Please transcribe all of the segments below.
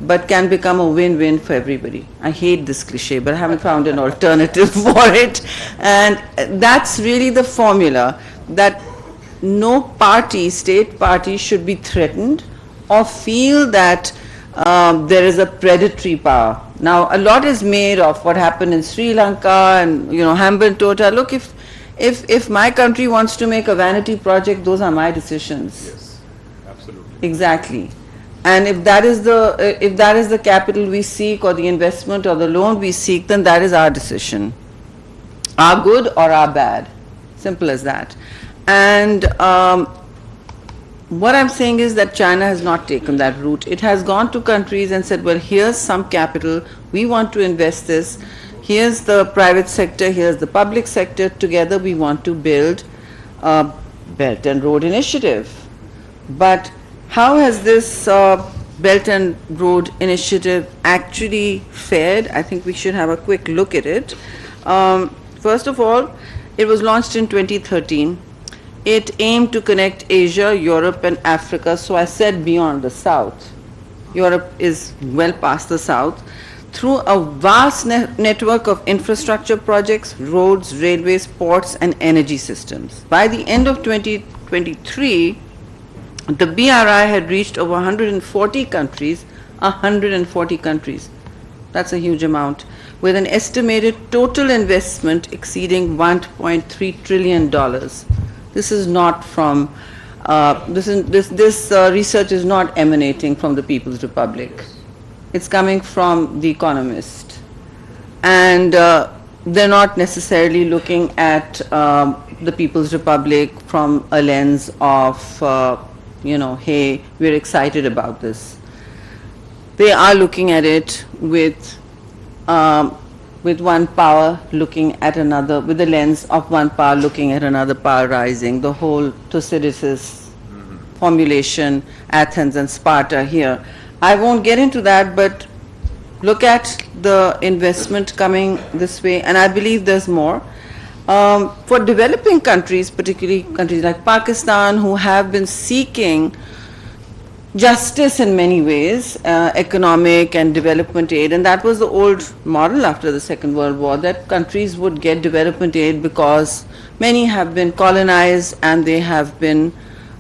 but can become a win-win for everybody. I hate this cliche, but I haven't found an alternative for it. And that's really the formula, that no party, state party, should be threatened or feel that there is a predatory power. Now, a lot is made of what happened in Sri Lanka and, Hambin Tota. Look, if my country wants to make a vanity project, those are my decisions. Yes, absolutely. Exactly. And if that is the capital we seek, or the investment or the loan we seek, then that is our decision. Our good or our bad. Simple as that. And what I'm saying is that China has not taken that route. It has gone to countries and said, well, here's some capital, we want to invest this, here's the private sector, here's the public sector, together we want to build a Belt and Road Initiative. But how has this Belt and Road Initiative actually fared? I think we should have a quick look at it. First of all, it was launched in 2013. It aimed to connect Asia, Europe and Africa. So I said beyond the South. Europe is well past the South. Through a vast network of infrastructure projects, roads, railways, ports and energy systems. By the end of 2023, the BRI had reached over 140 countries, 140 countries. That's a huge amount, with an estimated total investment exceeding $1.3 trillion. This is not from, this research is not emanating from the People's Republic. It's coming from The Economist. And they're not necessarily looking at the People's Republic from a lens of, hey, we're excited about this. They are looking at it with one power looking at another, with the lens of one power looking at another power rising. The whole Thucydides formulation, Athens and Sparta here. I won't get into that, but look at the investment coming this way, and I believe there's more. For developing countries, particularly countries like Pakistan, who have been seeking justice in many ways, economic and development aid, and that was the old model after the Second World War, that countries would get development aid because many have been colonized and they have been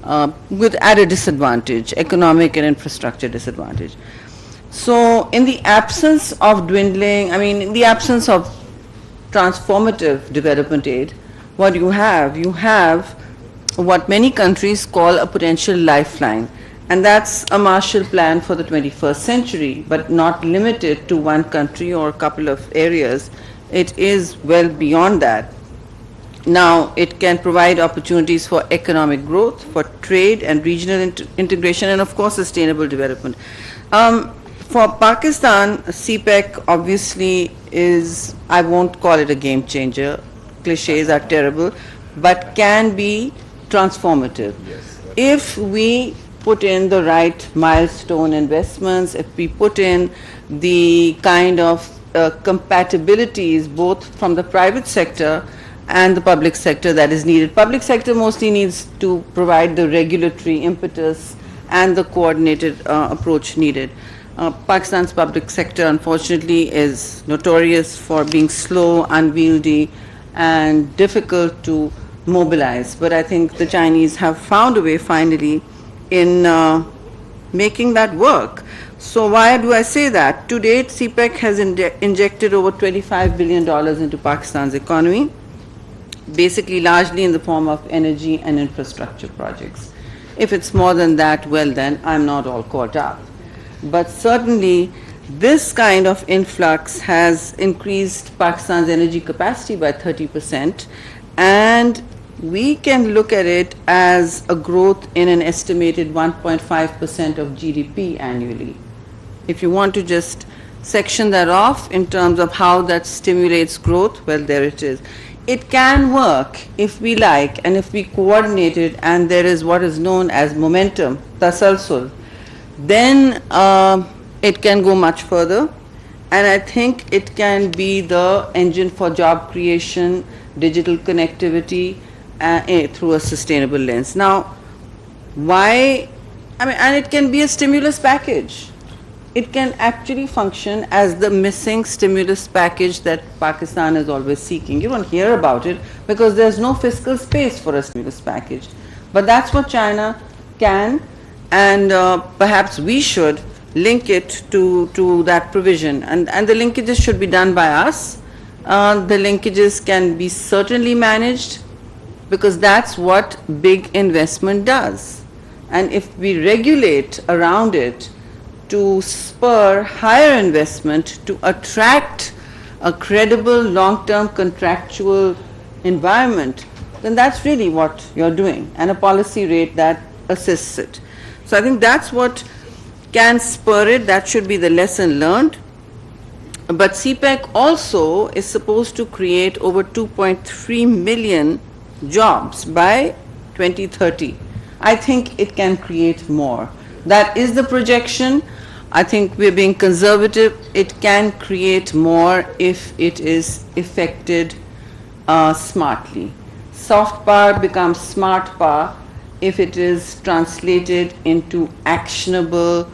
at a disadvantage, economic and infrastructure disadvantage. So in the absence of dwindling, in the absence of transformative development aid, what you have what many countries call a potential lifeline. And that's a Marshall Plan for the 21st century, but not limited to one country or a couple of areas. It is well beyond that. Now, it can provide opportunities for economic growth, for trade and regional integration, and of course, sustainable development. For Pakistan, CPEC obviously is, I won't call it a game changer, cliches are terrible, but can be transformative. Yes. If we put in the right milestone investments, if we put in the kind of compatibilities both from the private sector and the public sector that is needed. Public sector mostly needs to provide the regulatory impetus and the coordinated approach needed. Pakistan's public sector, unfortunately, is notorious for being slow, unwieldy, and difficult to mobilize. But I think the Chinese have found a way finally in making that work. So why do I say that? To date, CPEC has injected over $25 billion into Pakistan's economy, basically largely in the form of energy and infrastructure projects. If it's more than that, well then, I'm not all caught up. But certainly, this kind of influx has increased Pakistan's energy capacity by 30%, and we can look at it as a growth in an estimated 1.5% of GDP annually. If you want to just section that off in terms of how that stimulates growth, well, there it is. It can work if we like and if we coordinate it, and there is what is known as momentum, tasalsul, then it can go much further, and I think it can be the engine for job creation, digital connectivity, through a sustainable lens. Now, why, and it can be a stimulus package. it can actually function as the missing stimulus package that Pakistan is always seeking. You don't hear about it because there's no fiscal space for a stimulus package. But that's what China can, and perhaps we should link it to that provision. And the linkages should be done by us. The linkages can be certainly managed because that's what big investment does. And if we regulate around it to spur higher investment, to attract a credible long-term contractual environment, then that's really what you're doing, and a policy rate that assists it. So I think that's what can spur it. That should be the lesson learned. But CPEC also is supposed to create over 2.3 million jobs by 2030. I think it can create more. That is the projection. I think we're being conservative. It can create more if it is effected smartly. Soft power becomes smart power if it is translated into actionable,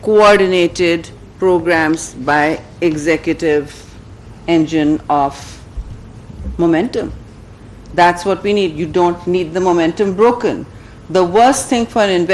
coordinated programs by executive engine of momentum. That's what we need. You don't need the momentum broken. The worst thing for an investor